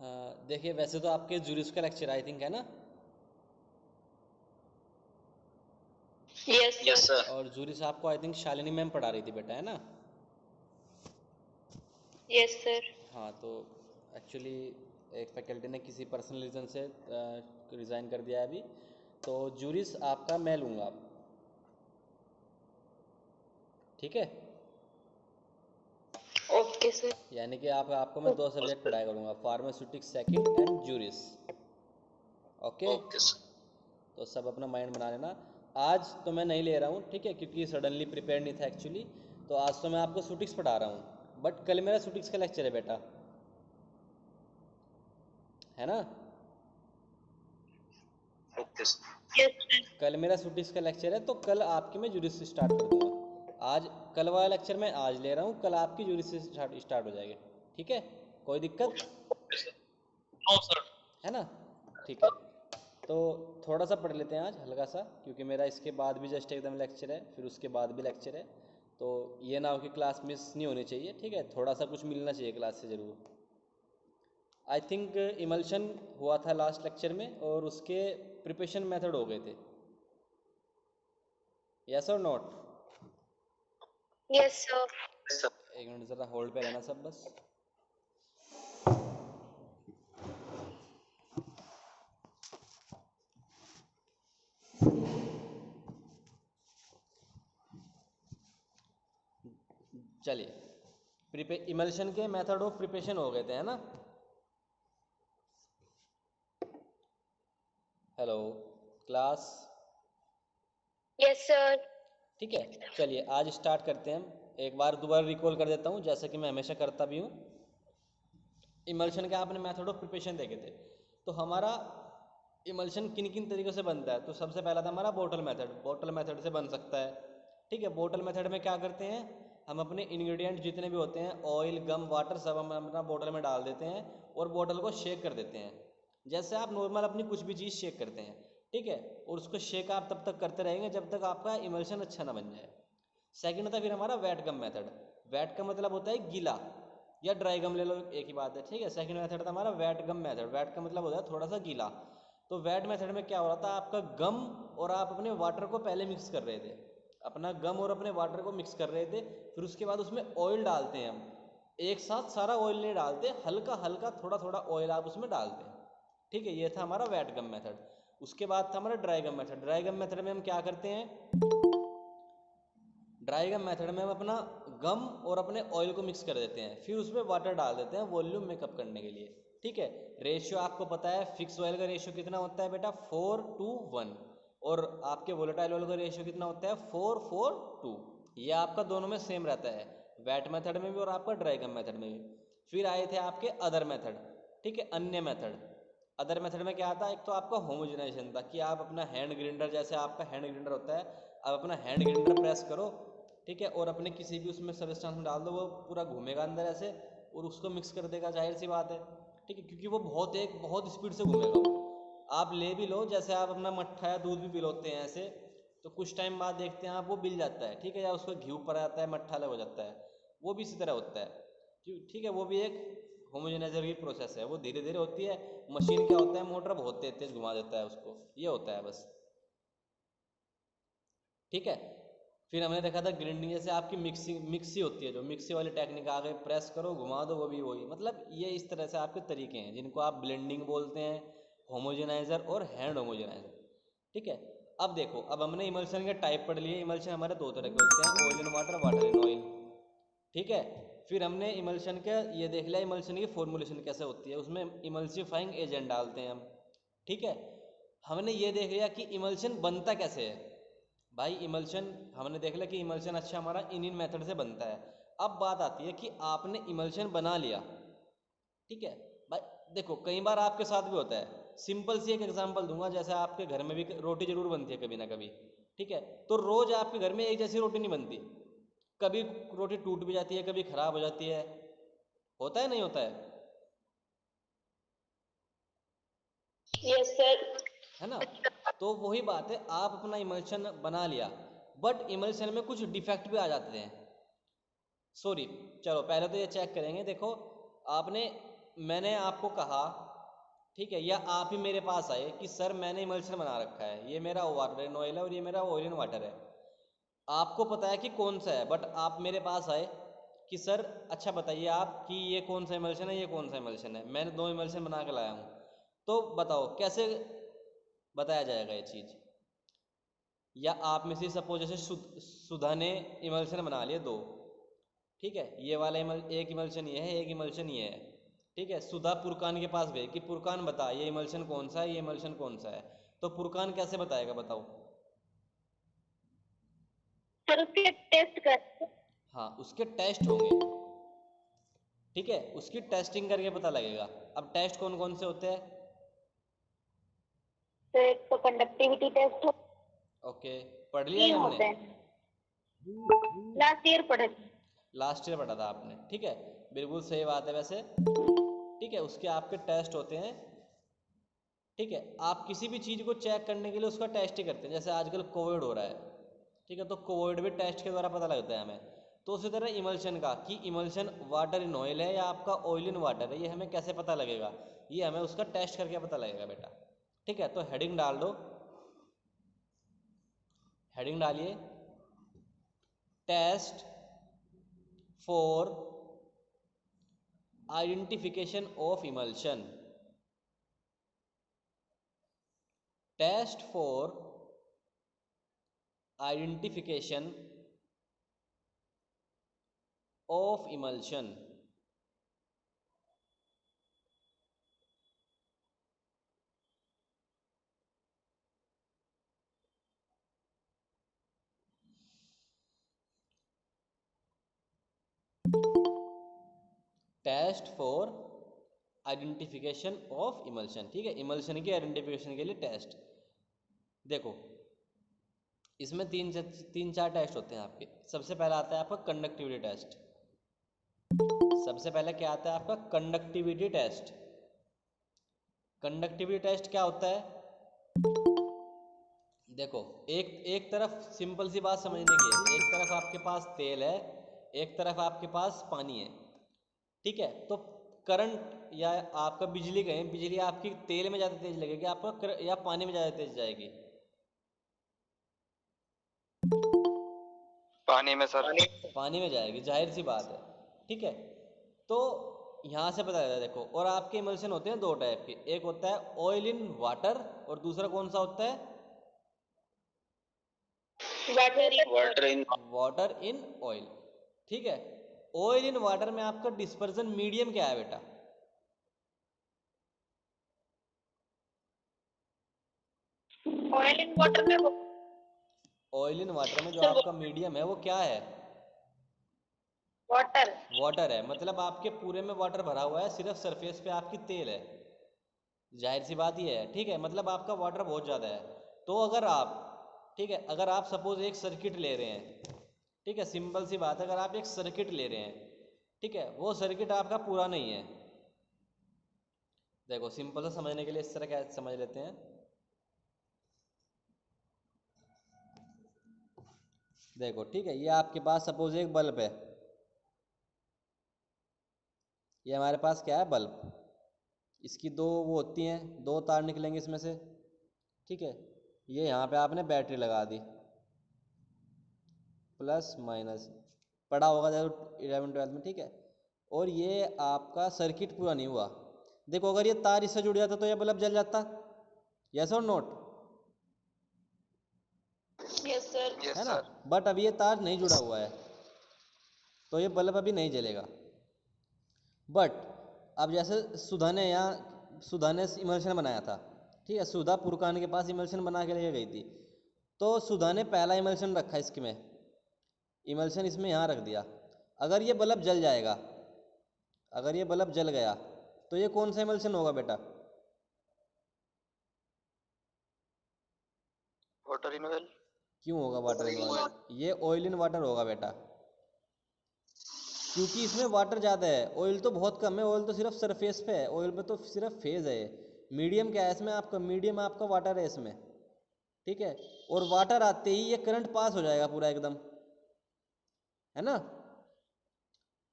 हाँ देखिए, वैसे तो आपके जूरिस का लेक्चर आई थिंक है ना। Yes yes sir. सर। और जूरिस आपको आई थिंक शालिनी मैम पढ़ा रही थी बेटा, है ना। Yes sir. हाँ तो एक्चुअली एक फैकल्टी ने किसी पर्सनल रीज़न से रिज़ाइन कर दिया है अभी, तो जूरिस आपका मैं लूँगा अब, ठीक है। Okay sir. यानी कि आपको मैं दो सब्जेक्ट पढ़ाया करूँगा, pharmaceutics second and juris. Okay. Okay sir. तो सब अपना माइंड बना लेना। आज तो मैं नहीं ले रहा हूँ, ठीक है, क्योंकि सडनली प्रिपेयर नहीं था एक्चुअली। तो आज तो मैं आपको सूटिक्स पढ़ा रहा हूँ, बट कल मेरा सूटिक्स का लेक्चर है बेटा, है ना। Okay sir. Yes sir. कल मेरा सूटिक्स का लेक्चर है, तो कल आपकी मैं जूरिस से स्टार्ट कर दूंगा। आज कल वाला लेक्चर मैं आज ले रहा हूँ, कल आपकी जूरिस से स्टार्ट हो जाएगी, ठीक है। कोई दिक्कत ओके सर। No sir. है ना, ठीक है। तो थोड़ा सा पढ़ लेते हैं आज हल्का सा, क्योंकि मेरा इसके बाद भी जस्ट एकदम लेक्चर है, फिर उसके बाद भी लेक्चर है। तो ये ना हो कि क्लास मिस नहीं होनी चाहिए, ठीक है, थोड़ा सा कुछ मिलना चाहिए क्लास से ज़रूर। आई थिंक इमल्शन हुआ था लास्ट लेक्चर में, और उसके प्रिपरेशन मेथड हो गए थे, यस और नॉट। Yes sir. सर। एक मिनट ज़रा होल्ड पे रहना सब बस। चलिए, इमल्शन के मेथड ऑफ प्रिपरेशन हो गए थे, है ना। Hello class. Yes sir. ठीक है, चलिए आज स्टार्ट करते हैं हम। एक बार दोबारा रिकॉल कर देता हूँ, जैसे कि मैं हमेशा करता भी हूँ। इमल्शन के आपने मेथड ऑफ प्रिपरेशन देखे थे, तो हमारा इमल्शन किन किन तरीक़ों से बनता है। तो सबसे पहला था हमारा बोटल मेथड, बोटल मेथड से बन सकता है, ठीक है। बोटल मेथड में क्या करते हैं, हम अपने इंग्रेडिएंट जितने भी होते हैं, ऑयल गम वाटर, सब हम अपना बोतल में डाल देते हैं और बोतल को शेक कर देते हैं, जैसे आप नॉर्मल अपनी कुछ भी चीज़ शेक करते हैं, ठीक है। और उसको शेक आप तब तक करते रहेंगे जब तक आपका इमल्शन अच्छा ना बन जाए। सेकंड था फिर हमारा वेट गम मेथड। वेट का मतलब होता है गीला, या ड्राई गम ले लो, एक ही बात है, ठीक है। सेकंड मेथड था हमारा वेट गम मेथड। वेट का मतलब होता है थोड़ा सा गीला। तो वेट मेथड में क्या हो रहा था, आपका गम और आप अपने वाटर को पहले मिक्स कर रहे थे, अपना गम और अपने वाटर को मिक्स कर रहे थे, फिर उसके बाद उसमें ऑयल डालते हैं हम। एक साथ सारा ऑयल नहीं डालते, हल्का हल्का थोड़ा थोड़ा ऑयल आप उसमें डालते हैं, ठीक है। ये था हमारा वेट गम मेथड। उसके बाद था हमारा dry gum method. Dry gum method में हम क्या करते हैं, ड्राई गम मेथड में हम अपना गम और अपने ऑयल को मिक्स कर देते हैं, फिर उसमें वाटर डाल देते हैं वॉल्यूम मेकअप करने के लिए, ठीक है। रेशियो आपको पता है, फिक्स ऑयल का रेशियो कितना होता है बेटा, 4:1, और आपके वोलेटाइल ऑयल का रेशियो कितना होता है, 4:2। ये आपका दोनों में सेम रहता है, वेट मेथड में भी और आपका ड्राई गम मेथड में भी। फिर आए थे आपके अदर मेथड, ठीक है, अन्य मेथड। अदर मेथड में क्या आता है, एक तो आपका होमोजेनाइजेशन था, कि आप अपना हैंड ग्राइंडर, जैसे आपका हैंड ग्राइंडर होता है, आप अपना हैंड ग्राइंडर प्रेस करो, ठीक है, और अपने किसी भी उसमें सबस्टेंस में डाल दो, वो पूरा घूमेगा अंदर ऐसे और उसको मिक्स कर देगा, जाहिर सी बात है, ठीक है, क्योंकि वो बहुत स्पीड से घूमेगा वो। आप ले भी लो, जैसे आप अपना मट्ठा या दूध भी पिलोते हैं ऐसे, तो कुछ टाइम बाद देखते हैं आप वो बिल जाता है, ठीक है, या उसको घी ऊपर आता है, मट्ठा अलग हो जाता है, वो भी इसी तरह होता है, ठीक है। वो भी एक होमोजेनाइजर की प्रोसेस है, वो धीरे धीरे होती है। मशीन क्या होता है, मोटर बहुत तेज तेज घुमा देता है उसको, ये होता है बस, ठीक है। फिर हमने देखा था ग्राइंडिंग, जैसे आपकी मिक्सी होती है, जो मिक्सी वाली टेक्निक आ गई, प्रेस करो घुमा दो, वो भी वही, मतलब ये इस तरह से आपके तरीके हैं जिनको आप ब्लेंडिंग बोलते हैं, होमोजेनाइजर और हैंड होमोजेनाइजर, ठीक है। अब देखो, अब हमने इमल्शन के टाइप पढ़ लिए। इमल्शन हमारे दो तरह के होते हैं, oil in water, water in oil, ठीक है। फिर हमने इमल्शन का ये देख लिया, इमल्शन की फॉर्मुलेशन कैसे होती है, उसमें इमल्सिफाइंग एजेंट डालते हैं हम, ठीक है। हमने ये देख लिया कि इमल्शन बनता कैसे है। भाई इमल्शन हमने देख लिया कि इमल्शन अच्छा हमारा इन मेथड से बनता है। अब बात आती है कि आपने इमल्शन बना लिया, ठीक है। भाई देखो, कई बार आपके साथ भी होता है, सिंपल सी एक एग्जांपल दूंगा, जैसे आपके घर में भी रोटी जरूर बनती है कभी ना कभी, ठीक है। तो रोज आपके घर में एक जैसी रोटी नहीं बनती, कभी रोटी टूट भी जाती है, कभी खराब हो जाती है, होता है नहीं होता यस सर। है ना। तो वही बात है, आप अपना इमल्शन बना लिया, बट इमल्शन में कुछ डिफेक्ट भी आ जाते हैं, सॉरी। चलो पहले तो ये चेक करेंगे, देखो आपने मैंने आपको कहा, ठीक है, या आप ही मेरे पास आए कि सर मैंने इमल्शन बना रखा है, ये मेरा वाटर इन ऑयल है और ये मेरा ऑयल इन वाटर है, आपको पता है कि कौन सा है, बट आप मेरे पास आए कि सर अच्छा बताइए आप कि ये कौन सा इमल्शन है, ये कौन सा इमल्शन है, मैंने 2 इमल्शन बना के लाया हूँ, तो बताओ कैसे बताया जाएगा ये चीज़। या आप में से सपोज जैसे सुधा ने इमल्शन बना लिए 2, ठीक है, ये वाला एक इमल्शन ये है, एक इमल्शन ये है, ठीक है। सुधा पुरकान के पास गई कि पुरकान बता ये इमल्शन कौन सा है, ये इमल्शन कौन सा है, तो पुरकान कैसे बताएगा बताओ। सर उसके टेस्ट कर। हाँ, उसके टेस्ट होंगे, ठीक है, उसकी टेस्टिंग करके पता लगेगा। अब टेस्ट कौन कौन से होते हैं? तो एक तो कंडक्टिविटी टेस्ट ओके, पढ़ लिया ये होते हमने, हैं, लास्ट ईयर पढ़े थे। लास्ट ईयर पढ़ा था आपने, ठीक है, बिल्कुल सही बात है वैसे, ठीक है, उसके आपके टेस्ट होते हैं, ठीक है। आप किसी भी चीज़ को चेक करने के लिए उसका टेस्ट ही करते हैं, जैसे आजकल कोविड हो रहा है, ठीक है, तो कोविड भी टेस्ट के द्वारा पता लगता है हमें। तो उसी तरह इमल्शन का कि इमल्शन वाटर इन ऑयल है या आपका ऑयल इन वाटर है, ये हमें कैसे पता लगेगा, ये हमें उसका टेस्ट करके पता लगेगा बेटा, ठीक है। तो हेडिंग डाल दो, हेडिंग डालिए, test for identification of emulsion, test for identification of emulsion, test for identification of emulsion, ठीक है, इमल्शन की आइडेंटिफिकेशन के लिए टेस्ट। देखो इसमें तीन चार टेस्ट होते हैं आपके। सबसे पहला आता है आपका कंडक्टिविटी टेस्ट, सबसे पहले क्या आता है आपका कंडक्टिविटी टेस्ट। कंडक्टिविटी टेस्ट क्या होता है? देखो एक एक तरफ सिंपल सी बात समझने की है, एक तरफ आपके पास तेल है, एक तरफ आपके पास पानी है, ठीक है। तो करंट या आपका बिजली कहें, बिजली आपकी तेल में ज़्यादा तेज लगेगी आपका या पानी में ज़्यादा तेज जाएगी? पानी में सर। पानी में जाएगी, जाहिर सी बात है, ठीक है। तो यहाँ से पता लगता है, देखो, और आपके इमल्शन होते हैं 2 टाइप के, एक होता है ऑयल इन वाटर और दूसरा कौन सा होता है? Water in water in oil, ठीक है। ऑयल इन वाटर में आपका डिस्पर्जन मीडियम क्या है बेटा? ऑयल इन वाटर में ऑयल इन वाटर में जो आपका मीडियम है वो क्या है? वाटर। वाटर है, मतलब आपके पूरे में वाटर भरा हुआ है, सिर्फ सरफेस पे आपकी तेल है, जाहिर सी बात ही है, ठीक है, मतलब आपका वाटर बहुत ज़्यादा है। तो अगर आप, ठीक है, अगर आप सपोज एक सर्किट ले रहे हैं, ठीक है, सिंपल सी बात है, अगर आप एक सर्किट ले रहे हैं, ठीक है, वो सर्किट आपका पूरा नहीं है। देखो सिंपल सा समझने के लिए इस तरह क्या समझ लेते हैं, देखो ठीक है, ये आपके पास सपोज एक बल्ब है, ये हमारे पास क्या है, बल्ब, इसकी 2 वो होती हैं, 2 तार निकलेंगे इसमें से, ठीक है। ये यहाँ पे आपने बैटरी लगा दी, प्लस माइनस पढ़ा होगा जब 11-12 में, ठीक है। और ये आपका सर्किट पूरा नहीं हुआ। देखो अगर ये तार इससे जुड़ जाता तो ये बल्ब जल जाता, यस और नोट? Yes sir. है ना, बट अब ये तार नहीं जुड़ा हुआ है तो ये बल्ब अभी नहीं जलेगा। बट अब जैसे सुधा ने इमल्शन बनाया था, ठीक है, सुधा पुरकान के पास इमल्शन बना के ले गई थी, तो सुधा ने पहला इमल्शन रखा इसमें, इमल्शन इसमें यहाँ रख दिया। अगर ये बल्ब जल जाएगा, अगर ये बल्ब जल गया तो ये कौन सा इमल्शन होगा बेटा? Water in oil. क्यों होगा वाटर इन ऑयल? ये ऑयल इन वाटर होगा बेटा, क्योंकि इसमें वाटर ज़्यादा है, ऑयल तो बहुत कम है, ऑयल तो सिर्फ सरफेस पे है, ऑयल में तो सिर्फ फेज है। मीडियम क्या है इसमें आपका? मीडियम आपका वाटर है इसमें, ठीक है। और वाटर आते ही ये करंट पास हो जाएगा पूरा एकदम, है ना,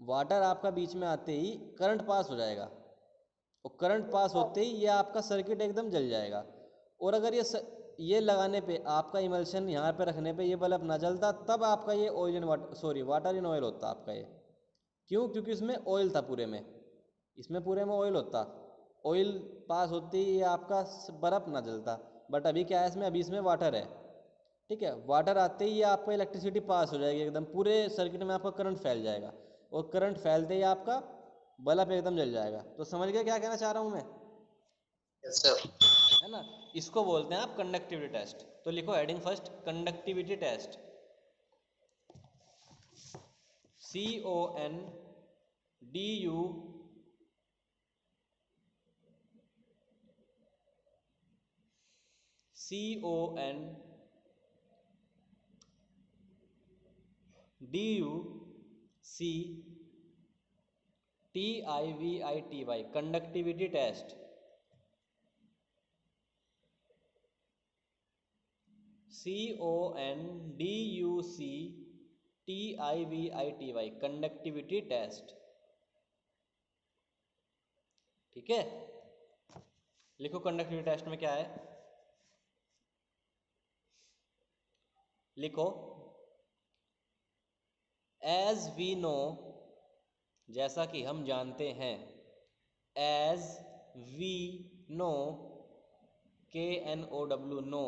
वाटर आपका बीच में आते ही करंट पास हो जाएगा, और करंट पास होते ही ये आपका सर्किट एकदम जल जाएगा। और अगर ये लगाने पे आपका इमल्शन यहाँ पे रखने पे ये बल्ब ना जलता, तब आपका ये oil in water, sorry water in oil होता आपका ये। क्यों? क्योंकि इसमें ऑयल था पूरे में, इसमें पूरे में ऑयल होता, ऑयल पास होते ही ये आपका बर्फ़ ना जलता। बट अभी क्या है इसमें, अभी इसमें वाटर है, ठीक है। वाटर आते ही ये आपका इलेक्ट्रिसिटी पास हो जाएगी एकदम, पूरे सर्किट में आपका करंट फैल जाएगा, और करंट फैलते ही आपका बल्ब एकदम जल जाएगा। तो समझ गए क्या कहना चाह रहा हूँ मैं? Yes sir. है ना, इसको बोलते हैं आप कंडक्टिविटी टेस्ट। तो लिखो heading first, conductivity test, CONDU CONDUCTIVITY, conductivity test. CONDUCTIVITY, conductivity test. ठीक है, लिखो कंडक्टिविटी टेस्ट में क्या है, लिखो एज वी नो, जैसा कि हम जानते हैं, as we know, KNOW, know,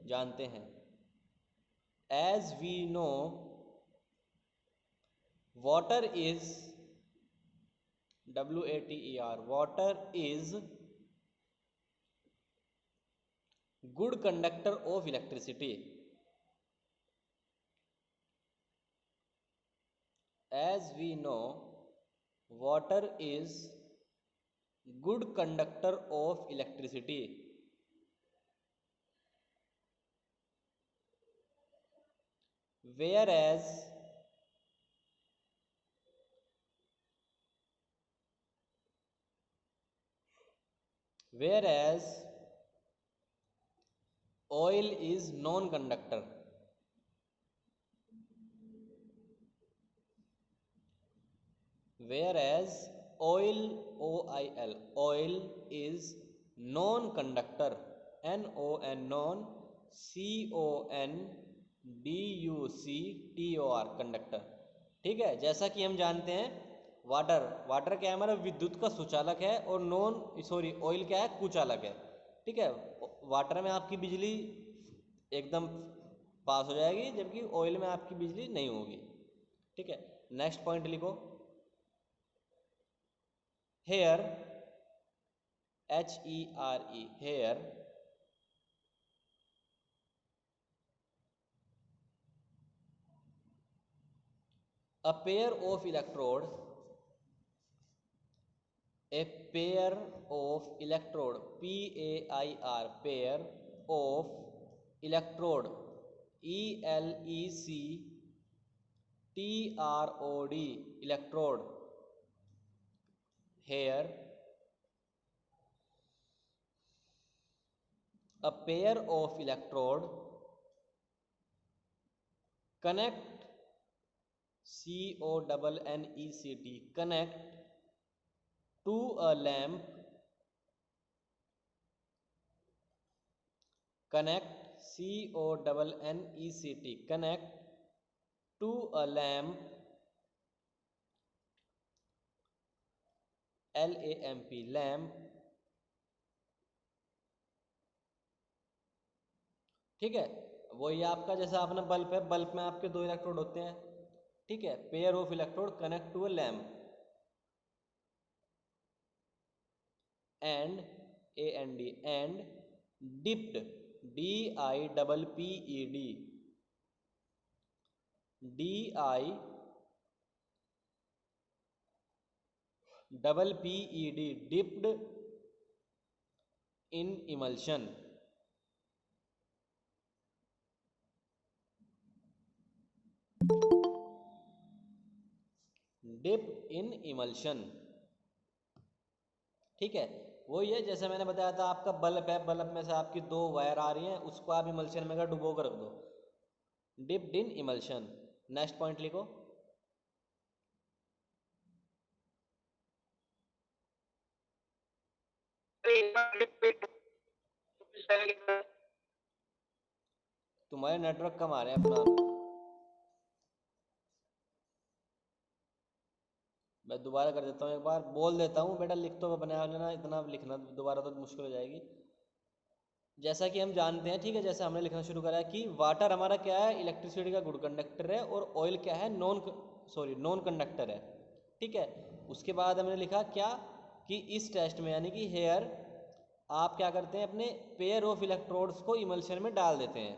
जानते हैं, as we know, water is, WATER, water is good conductor of electricity. As we know, water is good conductor of electricity. Whereas oil is non-conductor. Whereas oil, OIL, oil is non-conductor, NON, non, CONDUCTOR, conductor. ठीक है, जैसा कि हम जानते हैं water, water क्या है हमारा, विद्युत का सुचालक है, और ऑयल क्या है, कुचालक है। ठीक है, वाटर में आपकी बिजली एकदम पास हो जाएगी, जबकि ऑयल में आपकी बिजली नहीं होगी। ठीक है, नेक्स्ट पॉइंट लिखो, here, HERE, here, a pair of electrode, a pair of electrode, PAIR, pair of electrode, ELECTROD, electrode, here a pair of electrode connect, CONNECT, connect to a lamp, connect, CONNECT, connect to a lamp, LAMP, lamp। ठीक है, वही आपका जैसा अपना bulb है, bulb में आपके दो इलेक्ट्रोड होते हैं। ठीक है, pair of electrode connect to a lamp, and and dipped, DIPPED, DIPPED, dipped in emulsion, dipped in emulsion। ठीक है, वही है जैसे मैंने बताया था, आपका बल्ब है, बल्ब में से आपकी दो वायर आ रही हैं, उसको आप इमल्शन में डुबो कर रख दो, dipped in emulsion. Next point लिखो, तुम्हारे नेटवर्क कम आ रहे हैं अपना। मैं दोबारा कर देता हूँ, एक बार बोल देता हूँ बेटा, लिख तो बना लेना, इतना लिखना दोबारा तो मुश्किल हो जाएगी। जैसा कि हम जानते हैं, ठीक है, जैसे हमने लिखना शुरू करा है कि वाटर हमारा क्या है, इलेक्ट्रिसिटी का गुड कंडक्टर है, और ऑयल क्या है, नॉन कंडक्टर है। ठीक है, उसके बाद हमने लिखा क्या कि इस टेस्ट में यानी कि हेयर आप क्या करते हैं, अपने पेयर ऑफ इलेक्ट्रोड्स को इमल्शन में डाल देते हैं,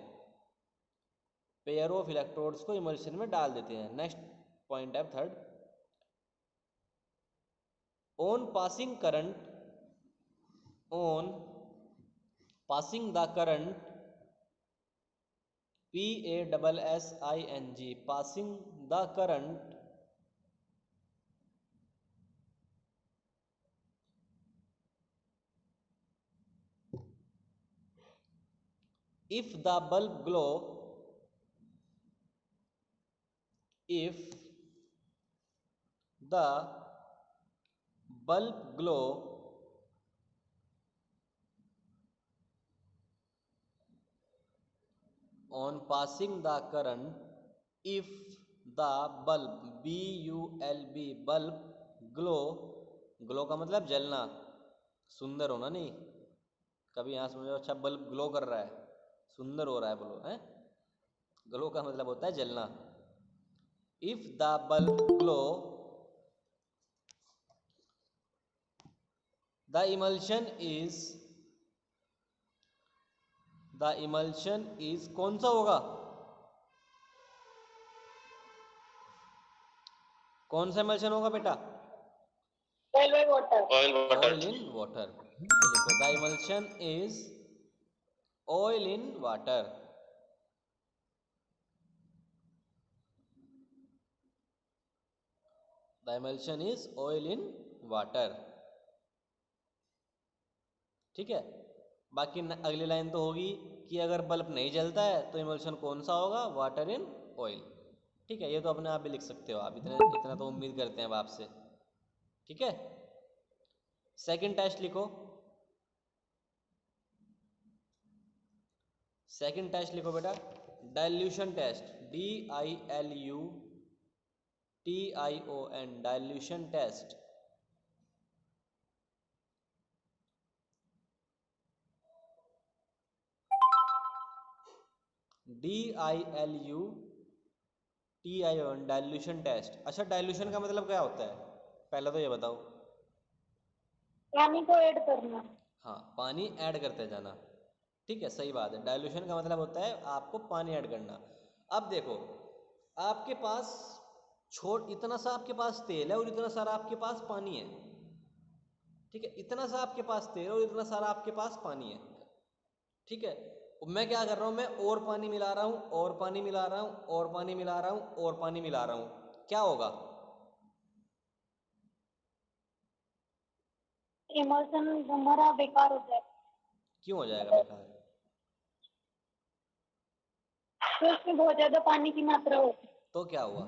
पेयर ऑफ इलेक्ट्रोड्स को इमल्शन में डाल देते हैं। नेक्स्ट पॉइंट है third, on passing the current PASSING, passing the current if the bulb glow on passing the current if the bulb bulb glow का मतलब जलना, सुंदर होना नहीं, कभी यहाँ समझो अच्छा बल्ब ग्लो कर रहा है, सुंदर हो रहा है ब्लो है, ग्लो का मतलब होता है जलना। If the bulb glow the emulsion is कौन सा होगा, कौन सा इमल्शन होगा बेटा, Oil by water. Oil in water. लिखो the emulsion is oil in water. The emulsion is oil in water. ठीक है, बाकी अगली लाइन तो होगी कि अगर बल्ब नहीं जलता है तो इमल्शन कौन सा होगा, वाटर इन ऑयल। ठीक है, ये तो अपने आप भी लिख सकते हो आप, इतना तो उम्मीद करते हैं अब आपसे। ठीक है, सेकंड टेस्ट लिखो, सेकंड टेस्ट लिखो बेटा, dilution test, DILUTION, dilution test. DILUTION, dilution test. अच्छा, डाइल्यूशन का मतलब क्या होता है, पहले तो ये बताओ। पानी को ऐड करना। हाँ, पानी ऐड करते जाना। ठीक है, सही बात है, डाइल्यूशन का मतलब होता है आपको पानी ऐड करना। अब देखो, आपके पास इतना सा आपके पास तेल है और इतना सारा आपके पास पानी है। ठीक है, इतना सा आपके पास तेल और इतना सारा आपके पास पानी है। ठीक है, मैं क्या कर रहा हूं, मैं और पानी मिला रहा हूं, और पानी मिला रहा हूं, और पानी मिला रहा हूं, और पानी मिला रहा हूं, क्या होगा, इमल्शन हमारा बेकार हो जाए, क्यों हो जाएगा बेकार, तो उसमें बहुत ज्यादा पानी की मात्रा होती है। तो क्या हुआ,